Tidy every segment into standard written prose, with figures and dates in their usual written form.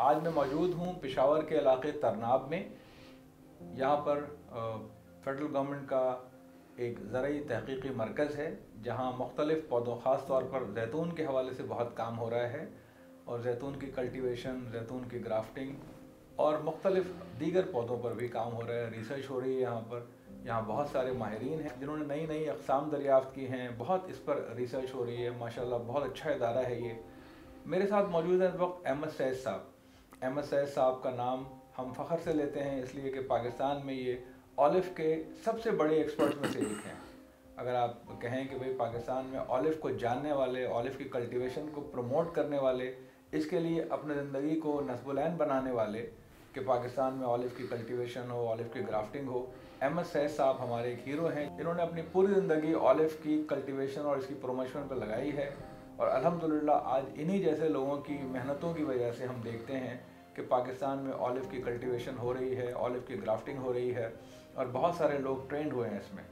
آج میں موجود ہوں پشاور کے علاقے ترناب میں. یہاں پر فیڈرل گورنمنٹ کا ایک زرعی تحقیقی مرکز ہے جہاں مختلف پودوں، خاص طور پر زیتون کے حوالے سے بہت کام ہو رہا ہے، اور زیتون کی کلٹیویشن، زیتون کی گرافٹنگ اور مختلف دیگر پودوں پر بھی کام ہو رہا ہے. ریسرچ ہو رہی ہے یہاں پر. یہاں بہت سارے ماہرین ہیں جنہوں نے نئی اقسام دریافت کی ہیں. بہت اس پر ریسرچ ہو رہی ہے. ماشاءاللہ بہت اچھا ادارہ ہے یہ. میرے ساتھ موجود ہے اس وقت احمد سید صاحب. احمد سید صاحب کا نام ہم فخر سے لیتے ہیں اس لیے کہ پاکستان میں یہ اولیف کے سب سے بڑے ایکسپرٹ میں سے ایک ہیں. اگر آپ کہیں کہ بھئی پاکستان میں اولیف کو جاننے والے، اولیف کی کلٹیویشن کو پروموٹ کرنے والے، اس کے لیے اپنے زندگی کو نصب العین بنانے والے کہ پاکستان میں اولیف کی کلٹیویشن ہو، اولیف کی گرافٹنگ ہو، احمد سید صاحب ہمارے ایک ہیرو ہیں جنہوں نے اپنی پوری زندگی اولیف کی کلٹیویشن اور اس کی پروموشن پہ لگائی ہے. اور الحمدللہ آج انہی جیسے لوگوں کی محنتوں کی وجہ سے ہم دیکھتے ہیں کہ پاکستان میں اولیف کی کلٹیویشن ہو رہی ہے، اولیف کی گرافٹنگ ہو رہی ہے، اور بہت سارے لوگ ٹرینڈ ہوئے ہیں اس میں.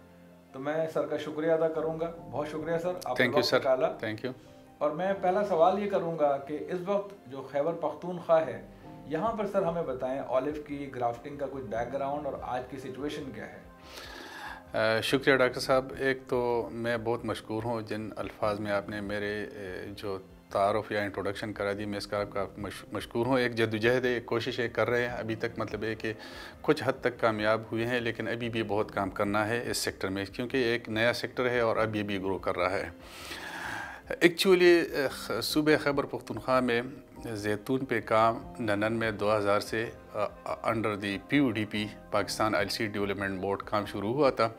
تو میں سر کا شکریہ ادا کروں گا. بہت شکریہ سر، آپ نے وقت نکالا. Thank you. اور میں پہلا سوال یہ کروں گا کہ اس وقت جو خیبر پختونخوا ہے، یہاں پر سر ہمیں بتائیں اولیف کی گرافٹنگ کا کچھ بیک گراؤنڈ اور آج کی سچویشن کیا ہے؟ شکریہ ڈاکٹر صاحب. ایک تو میں بہت مشکور ہوں جن الفاظ میں آپ نے میرے جو تعارف یا انٹروڈکشن کرا دی، میں اس کا آپ کا مشکور ہوں. ایک جدوجہد ہے، ایک کوششیں کر رہے ہیں ابھی تک، مطلب ہے کہ کچھ حد تک کامیاب ہوئے ہیں، لیکن ابھی بھی بہت کام کرنا ہے اس سیکٹر میں، کیونکہ ایک نیا سیکٹر ہے اور ابھی بھی گرو کر رہا ہے. ایکچولی صوبہ خیبر پختونخوا میں زیتون پہ کام ننن میں 2000 سے under the PUDP Pakistan ILC development board کام شروع ہوا تھا.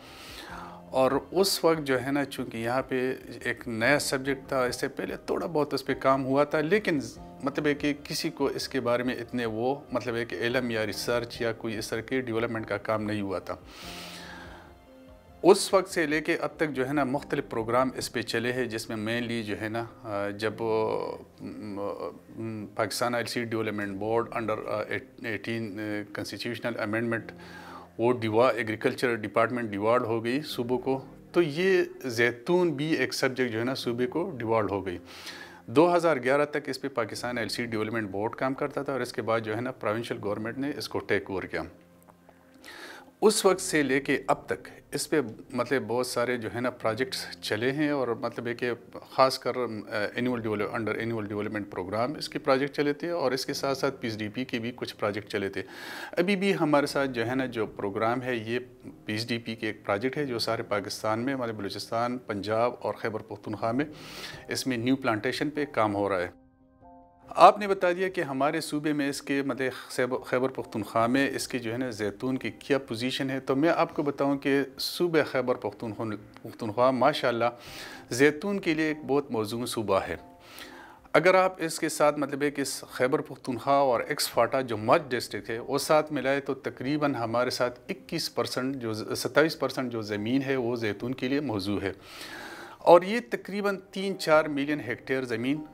اور اس وقت جو ہے نا، چونکہ یہاں پہ ایک نیا سبجیکٹ تھا، اس سے پہلے تھوڑا بہت اس پہ کام ہوا تھا، لیکن مطلب ہے کہ کسی کو اس کے بارے میں اتنے وہ مطلب ہے کہ علم یا ریسرچ یا کوئی اس طرح کے ڈیولپمنٹ کا کام نہیں ہوا تھا. اس وقت سے لے کے اب تک جو ہے نا مختلف پروگرام اس پہ چلے ہیں، جس میں مینلی جو ہے نا جب Pakistan ILC development board under 18 constitutional amendment وہ ایگریکلچر ڈپارٹمنٹ ڈیوارڈ ہو گئی صوبوں کو، تو یہ زیتون بھی ایک سبجیکٹ جو ہے نا صوبے کو ڈیوارڈ ہو گئی. 2011 تک اس پہ پاکستان ILC ڈیولپمنٹ بورڈ کام کرتا تھا، اور اس کے بعد جو ہے نا پروونشل گورنمنٹ نے اس کو ٹیک اوور کیا. اس وقت سے لے کے اب تک اس پہ مطلب بہت سارے جو ہے نا پروجیکٹس چلے ہیں، اور مطلب ہے کہ خاص کر انڈر اینول ڈیولپمنٹ پروگرام اس کے پروجیکٹ چلے تھے، اور اس کے ساتھ ساتھ PSDP کے بھی کچھ پروجیکٹ چلے تھے. ابھی بھی ہمارے ساتھ جو ہے نا جو پروگرام ہے، یہ PSDP کے ایک پروجیکٹ ہے جو سارے پاکستان میں، مطلب بلوچستان، پنجاب اور خیبر پختونخوا میں اس میں نیو پلانٹیشن پہ کام ہو رہا ہے. آپ نے بتا دیا کہ ہمارے صوبے میں اس کے مطلب خیبر پختونخوا میں اس کی جو ہے نا زیتون کی کیا پوزیشن ہے. تو میں آپ کو بتاؤں کہ صوبہ خیبر پختونخوا ماشاءاللہ زیتون کے لیے ایک بہت موزوں صوبہ ہے. اگر آپ اس کے ساتھ مطلب ہے کہ خیبر پختونخوا اور ایکس فاٹا جو مرج ڈسٹرکٹ ہے وہ ساتھ ملائے، تو تقریباً ہمارے ساتھ 27% جو زمین ہے وہ زیتون کے لیے موزوں ہے. اور یہ تقریباً 3-4 ملین ہیکٹیئر زمین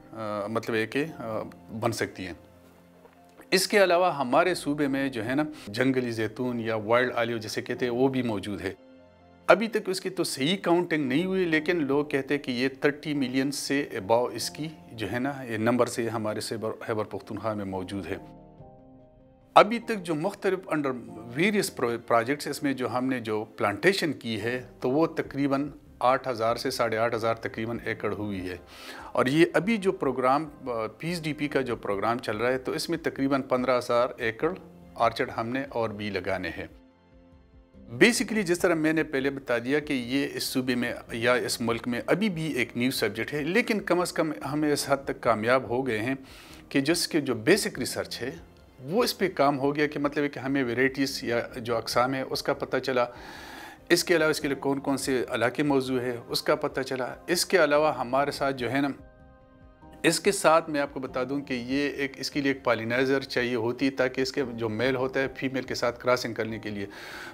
مطلب ہے کہ بن سکتی ہیں. اس کے علاوہ ہمارے صوبے میں جو ہے نا جنگلی زیتون یا وائلڈ آلیو جسے کہتے ہیں وہ بھی موجود ہے. ابھی تک اس کی تو صحیح کاؤنٹنگ نہیں ہوئی، لیکن لوگ کہتے ہیں کہ یہ 30 ملین سے اباؤ اس کی جو ہے نا یہ نمبر سے ہمارے خیبر پختونخوا میں موجود ہے. ابھی تک جو مختلف انڈر ویریس پروجیکٹس اس میں جو ہم نے جو پلانٹیشن کی ہے، تو وہ تقریباً 8,000 سے 8,500 تقریباً ایکڑ ہوئی ہے. اور یہ ابھی جو پروگرام PSDP کا جو پروگرام چل رہا ہے، تو اس میں تقریباً 15,000 ایکڑ آرچڈ ہم نے اور بھی لگانے ہیں. بیسیکلی جس طرح میں نے پہلے بتا دیا کہ یہ اس صوبے میں یا اس ملک میں ابھی بھی ایک نیو سبجیکٹ ہے، لیکن کم از کم ہمیں اس حد تک کامیاب ہو گئے ہیں کہ جس کے جو بیسک ریسرچ ہے وہ اس پہ کام ہو گیا، کہ مطلب ہے کہ ہمیں ویرائٹیز یا جو اقسام ہے اس کا پتہ چلا. اس کے علاوہ اس کے لیے کون کون سے علاقے موضوع ہے اس کا پتہ چلا. اس کے علاوہ ہمارے ساتھ جو ہے نا اس کے ساتھ میں آپ کو بتا دوں کہ یہ اس کے لیے ایک پالینائزر چاہیے ہوتی، تاکہ اس کے جو میل ہوتا ہے فیمیل کے ساتھ کراسنگ کرنے کے لیے.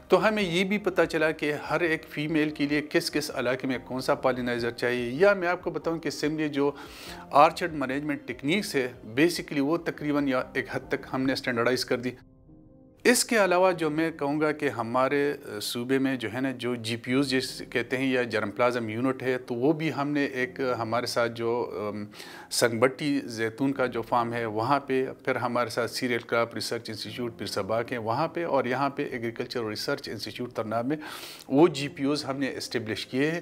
تو ہمیں یہ بھی پتہ چلا کہ ہر ایک فیمیل کے لیے کس کس علاقے میں کون سا پالینائزر چاہیے. یا میں آپ کو بتاؤں کہ سملی جو آرچڈ مینجمنٹ ٹیکنیکس ہے بیسیکلی وہ تقریباً یا ایک حد تک ہم نے اسٹینڈرڈائز کر دی. اس کے علاوہ جو میں کہوں گا کہ ہمارے صوبے میں جو ہے نا جو جی پی یوز جس کہتے ہیں یا جرم پلازم یونٹ ہے، تو وہ بھی ہم نے ایک ہمارے ساتھ جو سنگ بٹی زیتون کا جو فارم ہے وہاں پہ، پھر ہمارے ساتھ سیریل کراپ ریسرچ انسٹیٹیوٹ پیر سباق ہے وہاں پہ، اور یہاں پہ ایگریکلچر ریسرچ انسٹیٹیوٹ ترناب میں وہ جی پی یوز ہم نے اسٹیبلش کیے ہیں۔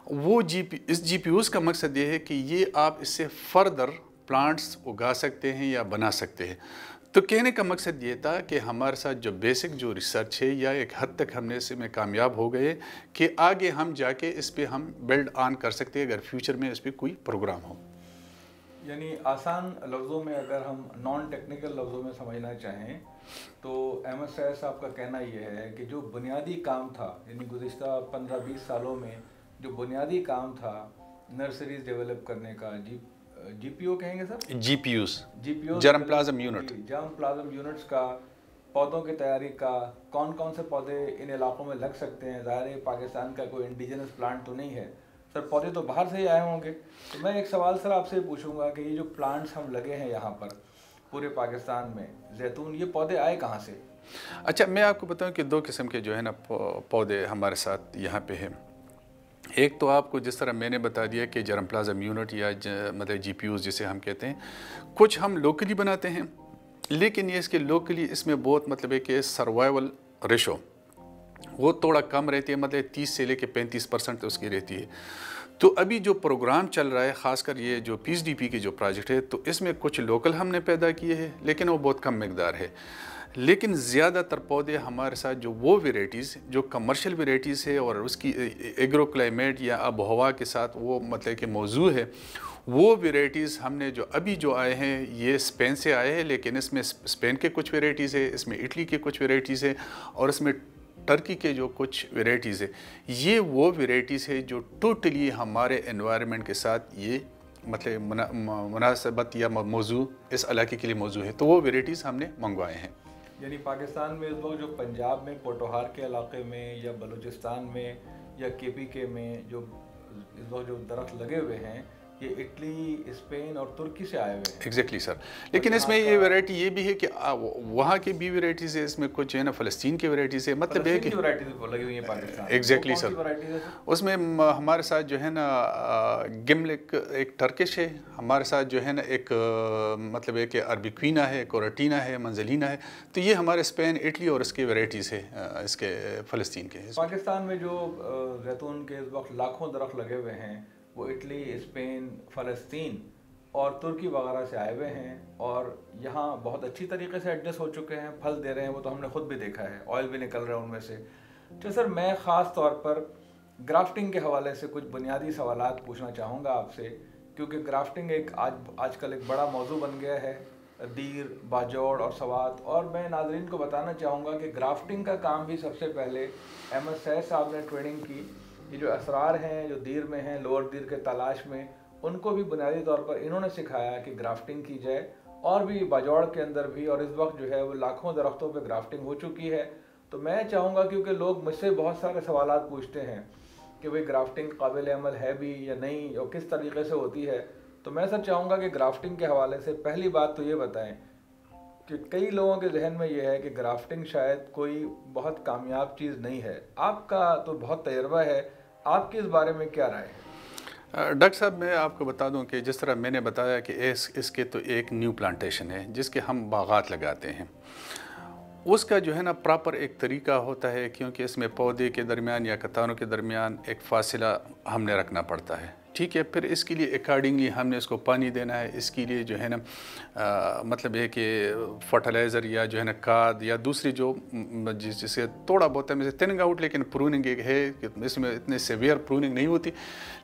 وہ اس جی پی یوز کا مقصد یہ ہے کہ یہ آپ اس سے فردر پلانٹس اگا سکتے ہیں یا بنا سکتے ہیں۔ تو کہنے کا مقصد یہ تھا کہ ہمارے ساتھ جو بیسک جو ریسرچ ہے یا ایک حد تک ہم نے اس میں کامیاب ہو گئے کہ آگے ہم جا کے اس پہ ہم بلڈ آن کر سکتے ہیں اگر فیوچر میں اس پہ کوئی پروگرام ہو۔ یعنی آسان لفظوں میں اگر ہم نان ٹیکنیکل لفظوں میں سمجھنا چاہیں تو احمد سید صاحب کا کہنا یہ ہے کہ جو بنیادی کام تھا، یعنی گزشتہ 15-20 سالوں میں جو بنیادی کام تھا نرسریز ڈیولپ کرنے کا، جی پی او کہیں گے سر؟ جی پی یوز جرم پلازم یونٹ، جرم پلازم یونٹس کا، پودوں کی تیاری کا، کون کون سے پودے ان علاقوں میں لگ سکتے ہیں۔ ظاہر ہے پاکستان کا کوئی انڈیجنس پلانٹ تو نہیں ہے سر، پودے تو باہر سے ہی آئے ہوں گے۔ تو میں ایک سوال سر آپ سے پوچھوں گا کہ یہ جو پلانٹس ہم لگے ہیں یہاں پر پورے پاکستان میں زیتون، یہ پودے آئے کہاں سے؟ اچھا، میں آپ کو بتاؤں کہ 2 قسم کے جو ہے نا پودے ہمارے ساتھ یہاں پہ ہیں۔ ایک تو آپ کو جس طرح میں نے بتا دیا کہ جرم پلازم یونٹ یا مطلب جی پی یوز جسے ہم کہتے ہیں، کچھ ہم لوکلی بناتے ہیں، لیکن یہ اس کے لوکلی اس میں بہت مطلب ہے کہ سروائیول ریشو وہ تھوڑا کم رہتی ہے، مطلب 30 سے لے کے 35% اس کی رہتی ہے۔ تو ابھی جو پروگرام چل رہا ہے، خاص کر یہ جو پیس ڈی پی کی جو پروجیکٹ ہے، تو اس میں کچھ لوکل ہم نے پیدا کیے ہیں لیکن وہ بہت کم مقدار ہے۔ لیکن زیادہ تر پودے ہمارے ساتھ جو وہ ویرائٹیز جو کمرشل ویرائٹیز ہے اور اس کی ایگرو کلائمیٹ یا آب و ہوا کے ساتھ وہ مطلب کہ موضوع ہے، وہ ویرائٹیز ہم نے جو ابھی جو آئے ہیں یہ اسپین سے آئے ہیں، لیکن اس میں اسپین کے کچھ ویرائٹیز ہے، اس میں اٹلی کے کچھ ویرائٹیز ہے، اور اس میں ٹرکی کے جو کچھ ویرائٹیز ہے۔ یہ وہ ویرائٹیز ہے جو ٹوٹلی ہمارے انوائرمنٹ کے ساتھ یہ مطلب مناسبت یا موضوع اس علاقے کے لیے موضوع ہے، تو وہ ویرائٹیز ہم نے منگوائے ہیں۔ یعنی پاکستان میں اس وقت جو پنجاب میں پوٹوہار کے علاقے میں یا بلوچستان میں یا کے پی کے میں جو اس وقت جو درخت لگے ہوئے ہیں یہ اٹلی، اسپین اور ترکی سے آئے ہوئے ہیں۔ ایگزیکٹلی سر، لیکن اس میں یہ ویرائٹی یہ بھی ہے کہ وہاں کی بھی ویرائٹیز ہے، اس میں کچھ ہے نا فلسطین کی ویرائٹیز ہے، مطلب ہے کہ لگی ہوئی ہیں پاکستان۔ ایگزیکٹلی سر، اس میں ہمارے ساتھ جو ہے نا گملک ایک ٹرکش ہے، ہمارے ساتھ جو ہے نا ایک مطلب ہے کہ اربیکوینا ہے، کوراٹینا ہے، منزلینا ہے، تو یہ ہمارے اسپین، اٹلی اور اس کی ویرائٹیز ہے اس کے فلسطین کے۔ پاکستان میں جو زیتون کے اس وقت لاکھوں درخت لگے ہوئے ہیں وہ اٹلی، اسپین، فلسطین اور ترکی وغیرہ سے آئے ہوئے ہیں، اور یہاں بہت اچھی طریقے سے ایڈجسٹ ہو چکے ہیں، پھل دے رہے ہیں، وہ تو ہم نے خود بھی دیکھا ہے، آئل بھی نکل رہا ہے ان میں سے۔ تو سر میں خاص طور پر گرافٹنگ کے حوالے سے کچھ بنیادی سوالات پوچھنا چاہوں گا آپ سے، کیونکہ گرافٹنگ ایک آج کل ایک بڑا موضوع بن گیا ہے، دیر، باجوڑ اور سوات، اور میں ناظرین کو بتانا چاہوں گا کہ گرافٹنگ کا کام بھی سب سے پہلے احمد سید صاحب نے ٹریننگ کی۔ یہ جو اسرار ہیں جو دیر میں ہیں، لوور دیر کے تلاش میں، ان کو بھی بنیادی طور پر انہوں نے سکھایا کہ گرافٹنگ کی جائے، اور بھی باجوڑ کے اندر بھی، اور اس وقت جو ہے وہ لاکھوں درختوں پہ گرافٹنگ ہو چکی ہے۔ تو میں چاہوں گا، کیونکہ لوگ مجھ سے بہت سارے سوالات پوچھتے ہیں کہ بھئی گرافٹنگ قابل عمل ہے بھی یا نہیں، اور کس طریقے سے ہوتی ہے، تو میں سر چاہوں گا کہ گرافٹنگ کے حوالے سے پہلی بات تو یہ بتائیں کہ کئی لوگوں کے ذہن میں یہ ہے کہ گرافٹنگ شاید کوئی بہت کامیاب چیز نہیں ہے، آپ کا تو بہت تجربہ ہے، آپ کی اس بارے میں کیا رائے ہے؟ ڈاکٹر صاحب، میں آپ کو بتا دوں کہ جس طرح میں نے بتایا کہ اس کے تو ایک نیو پلانٹیشن ہے جس کے ہم باغات لگاتے ہیں، اس کا جو ہے نا پراپر ایک طریقہ ہوتا ہے، کیونکہ اس میں پودے کے درمیان یا قطاروں کے درمیان ایک فاصلہ ہم نے رکھنا پڑتا ہے، ٹھیک ہے۔ پھر اس کے لیے اکارڈنگلی ہم نے اس کو پانی دینا ہے، اس کے لیے جو ہے نا مطلب ہے کہ فرٹیلائزر یا جو ہے نا کھاد یا دوسری جو جسے تھوڑا بہت ہے تھننگ آؤٹ، لیکن پروننگ ایک ہے کہ اس میں اتنے سیویئر پروننگ نہیں ہوتی،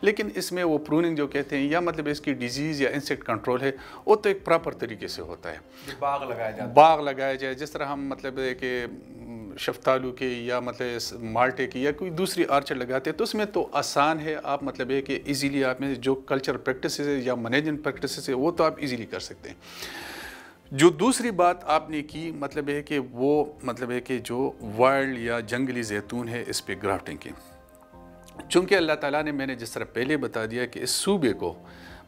لیکن اس میں وہ پروننگ جو کہتے ہیں یا مطلب اس کی ڈیزیز یا انسیکٹ کنٹرول ہے، وہ تو ایک پراپر طریقے سے ہوتا ہے۔ باغ لگایا جائے جس طرح ہم مطلب ہے کہ شفتالو کے یا مطلب مالٹے کی یا کوئی دوسری آرچر لگاتے ہیں، تو اس میں تو آسان ہے، آپ مطلب ہے کہ ایزیلی آپ میں جو کلچر پریکٹسز ہے یا مینجمنٹ پریکٹسز ہے وہ تو آپ ایزیلی کر سکتے ہیں۔ جو دوسری بات آپ نے کی مطلب ہے کہ وہ مطلب ہے کہ جو وائلڈ یا جنگلی زیتون ہے اس پہ گرافٹنگ کی، چونکہ اللہ تعالیٰ نے، میں نے جس طرح پہلے بتا دیا کہ اس صوبے کو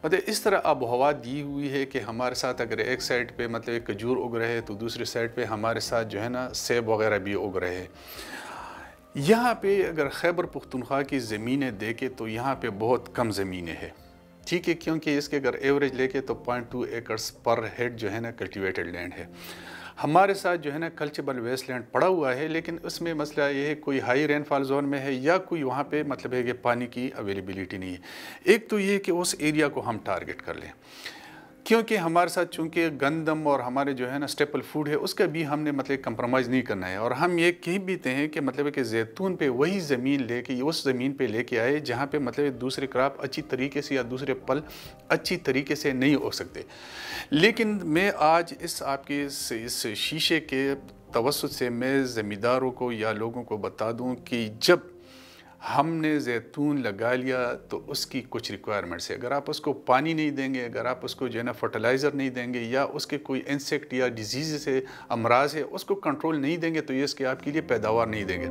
مطلب اس طرح آب و ہوا دی ہوئی ہے کہ ہمارے ساتھ اگر ایک سائڈ پہ مطلب ایک کھجور اگ رہے تو دوسری سائڈ پہ ہمارے ساتھ جو ہے نا سیب وغیرہ بھی اگ رہے ہیں۔ یہاں پہ اگر خیبر پختونخوا کی زمینیں دیکھیں تو یہاں پہ بہت کم زمینیں ہیں، ٹھیک ہے، کیونکہ اس کے اگر ایوریج لے کے تو 0.2 ایکڑز پر ہیڈ جو ہے نا کلٹیویٹڈ لینڈ ہے۔ ہمارے ساتھ جو ہے نا کلچربل ویسٹ لینڈ پڑا ہوا ہے، لیکن اس میں مسئلہ یہ ہے کوئی ہائی رین فال زون میں ہے یا کوئی وہاں پہ مطلب ہے کہ پانی کی اویلیبلٹی نہیں ہے۔ ایک تو یہ کہ اس ایریا کو ہم ٹارگٹ کر لیں، کیونکہ ہمارے ساتھ چونکہ گندم اور ہمارے جو ہے نا سٹیپل فوڈ ہے اس کا بھی ہم نے مطلب کمپرومائز نہیں کرنا ہے، اور ہم یہ کہیں بیتے ہیں کہ مطلب ہے کہ زیتون پہ وہی زمین لے کے اس زمین پہ لے کے آئے جہاں پہ مطلب دوسرے کراپ اچھی طریقے سے یا دوسرے پل اچھی طریقے سے نہیں ہو سکتے۔ لیکن میں آج اس آپ کے اس شیشے کے توسط سے میں زمینداروں کو یا لوگوں کو بتا دوں کہ جب ہم نے زیتون لگا لیا تو اس کی کچھ ریکوائرمنٹس ہے۔ اگر آپ اس کو پانی نہیں دیں گے، اگر آپ اس کو جو ہے نا فرٹیلائزر نہیں دیں گے یا اس کے کوئی انسیکٹ یا ڈیزیز سے امراض ہے اس کو کنٹرول نہیں دیں گے تو یہ اس کے آپ کے لیے پیداوار نہیں دیں گے۔